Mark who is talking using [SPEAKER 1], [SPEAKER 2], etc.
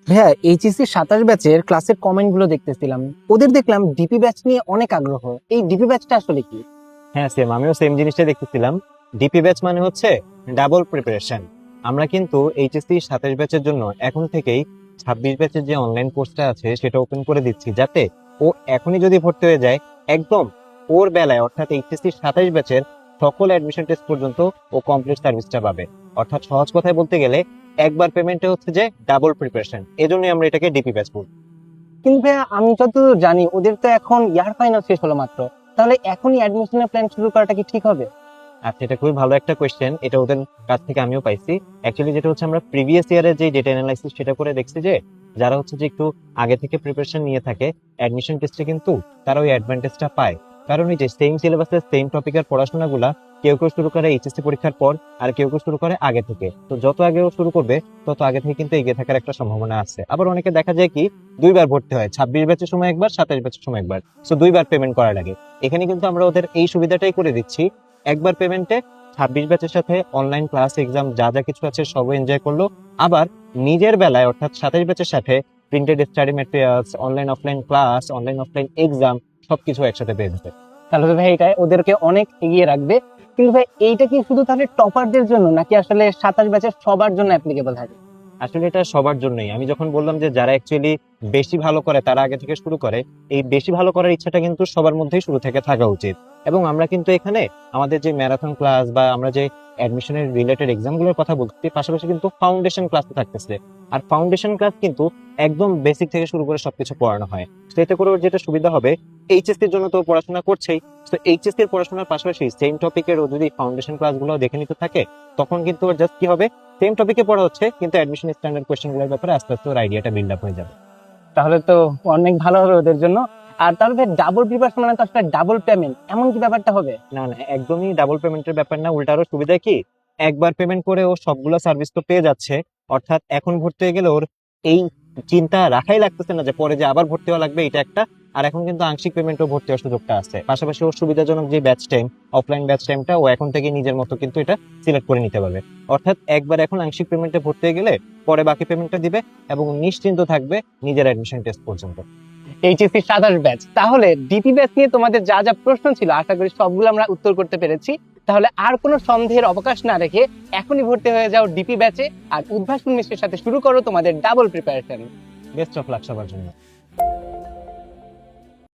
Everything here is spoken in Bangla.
[SPEAKER 1] ভাইয়া এইচএসসি 27 ব্যাচের ক্লাসের কমেন্ট গুলো দেখতেছিলাম, ওদের দেখলাম ডিপি ব্যাচ নিয়ে অনেক আগ্রহ। এই ডিপি ব্যাচটা আসলে কি?
[SPEAKER 2] হ্যাঁ সেম, আমিও সেম জিনিসটা দেখতেছিলাম। ডিপি ব্যাচ মানে হচ্ছে ডাবল প্রিপারেশন। আমরা কিন্তু এইচএসসি 27 ব্যাচের জন্য এখন থেকেই 26 ব্যাচের যে অনলাইন কোর্সটা আছে সেটা ওপেন করে দিচ্ছি, যাতে ও এখনই যদি ভর্তি হয়ে যায় একদম ওর বেলায় অর্থাৎ এইচএসসি 27 ব্যাচের সকল অ্যাডমিশন টেস্ট পর্যন্ত ও কমপ্লিট সার্ভিসটা পাবে। অর্থাৎ সহজ কথায় বলতে গেলে একবার পেমেন্টে হচ্ছে যে ডাবল প্রিপারেশন, এজন্যই আমরা এটাকে ডিপি ব্যাচ বলি।
[SPEAKER 1] কিন্তু ভাইয়া আমি যতদূর জানি ওদের তো এখন ইয়ার ফাইনাল শেষ হলো মাত্র, তাহলে এখনই অ্যাডমিশনের প্ল্যান শুরু করাটা কি ঠিক হবে?
[SPEAKER 2] আচ্ছা, এটা খুবই ভালো একটা কোয়েশ্চেন, এটা ওদের কাছ থেকে আমিও পাইছি। অ্যাকচুয়ালি যেটা হচ্ছে আমরা প্রিভিয়াস ইয়ারের যে ডেটা অ্যানালাইসিস সেটা করে দেখছি যে যারা হচ্ছে যে একটু আগে থেকে প্রিপারেশন নিয়ে থাকে অ্যাডমিশন টেস্টে কিন্তু তারা ওই অ্যাডভান্টেজটা পায়। কারণ ওই যে সেম সিলেবাসের সেম টপিকের পড়াশোনাগুলা কেউ কেউ শুরু করে এইচএসসি পরীক্ষার পর, আর কেউ কেউ শুরু করে আগে থেকে। তো যত আগে ও শুরু করবে তত আগে থেকে কিন্তু এগিয়ে থাকার একটা সম্ভাবনা আছে। আবার অনেকে দেখা যায় কি দুইবার ভর্তি হয়, 26 ব্যাচের সময় একবার, 27 ব্যাচের সময় একবার, সো দুইবার পেমেন্ট করা লাগে। এখানে কিন্তু আমরা ওদের এই সুবিধাটাই করে দিচ্ছি, একবার পেমেন্টে 26 ব্যাচের সাথে অনলাইন ক্লাস এক্সাম যা যা কিছু আছে সব এনজয় করলো। আবার নিজের বেলায় অর্থাৎ 27 ব্যাচের সাথে printed study materials, online offline class, online offline exam সবকিছু একসাথে পেয়ে যাবে।
[SPEAKER 1] তাহলে তো ভাই এটা ওদেরকে অনেক এগিয়ে রাখবে। কিন্তু ভাই এইটা কি শুধু তাহলে টপারদের জন্য, নাকি আসলে 27 ব্যাচের সবার জন্য অ্যাপ্লিকেবল থাকে?
[SPEAKER 2] আসলে এটা সবার জন্যই। আমি যখন বললাম যে যারা অ্যাকচুয়ালি বেশি ভালো করে তারা আগে থেকে শুরু করে, এই বেশি ভালো করার ইচ্ছাটা কিন্তু সবার মধ্যেই শুরু থেকে থাকা উচিত। এবং আমরা কিন্তু এখানে আমাদের যে ম্যারাথন ক্লাস বা আমরা যে অ্যাডমিশনের রিলেটেড এক্সাম গুলোর কথা বলছি, পাশাপাশি কিন্তু ফাউন্ডেশন ক্লাস থাকতেছে। আর ফাউন্ডেশন ক্লাস কিন্তু একদম বেসিক থেকে শুরু করে সবকিছু পড়ানো হয়। তো এতে করে ওর যেটা সুবিধা হবে, এইচএসসির জন্য তো ও পড়াশোনা করছেই, তো এইচএসসি এর পড়াশোনার পাশাপাশি সেম টপিকের ও যদি ফাউন্ডেশন ক্লাসগুলো দেখে নিতে থাকে, তখন কিন্তু ওর জাস্ট কি হবে, সেম টপিকে পড়া হচ্ছে কিন্তু অ্যাডমিশন স্ট্যান্ডার্ড কোশ্চেন গুলোর ব্যাপারে আস্তে আস্তে ওর আইডিয়াটা বিল্ড আপ হয়ে যাবে।
[SPEAKER 1] তাহলে তো অনেক ভালো হবে ওদের জন্য। আর তাহলে ভাই ডাবল প্রিপারেশন মানে তো আসলে ডাবল পেমেন্ট, এমন কি ব্যাপারটা হবে?
[SPEAKER 2] না না, একদমই ডাবল পেমেন্টের ব্যাপার না, উল্টা আরো সুবিধা কি, একবার পেমেন্ট করে ও সবগুলো সার্ভিস তো পেয়ে যাচ্ছে। অর্থাৎ এখন ভর্তি হয়ে গেলে ওর এই চিন্তা রাখাই লাগতেছে না যে পরে যে আবার ভর্তি হওয়া লাগবে, এটা একটা। আর এখন কিন্তু আংশিক পেমেন্টও ভর্তি হওয়ার সুযোগটা আছে। পাশাপাশি ওর সুবিধাজনক যে ব্যাচ টাইম, অফলাইন ব্যাচ টাইমটা ও এখন থেকে নিজের মতো কিন্তু এটা সিলেক্ট করে নিতে পারবে। অর্থাৎ একবার এখন আংশিক পেমেন্টে ভর্তি হয়ে গেলে পরে বাকি পেমেন্টটা দিবে এবং নিশ্চিন্ত থাকবে নিজের অ্যাডমিশন টেস্ট পর্যন্ত।
[SPEAKER 1] এইচএসসি 27 ব্যাচ, তাহলে ডিপি ব্যাচ নিয়ে তোমাদের যা যা প্রশ্ন ছিল আশা করি সবগুলো আমরা উত্তর করতে পেরেছি। তাহলে আর কোনো সন্দেহের অবকাশ না রেখে এখনই ভর্তি হয়ে যাও ডিপি ব্যাচে, আর উদ্ভাসন মিশ্রের সাথে শুরু করো তোমাদের double preparation.
[SPEAKER 2] Best of luck সবার জন্য।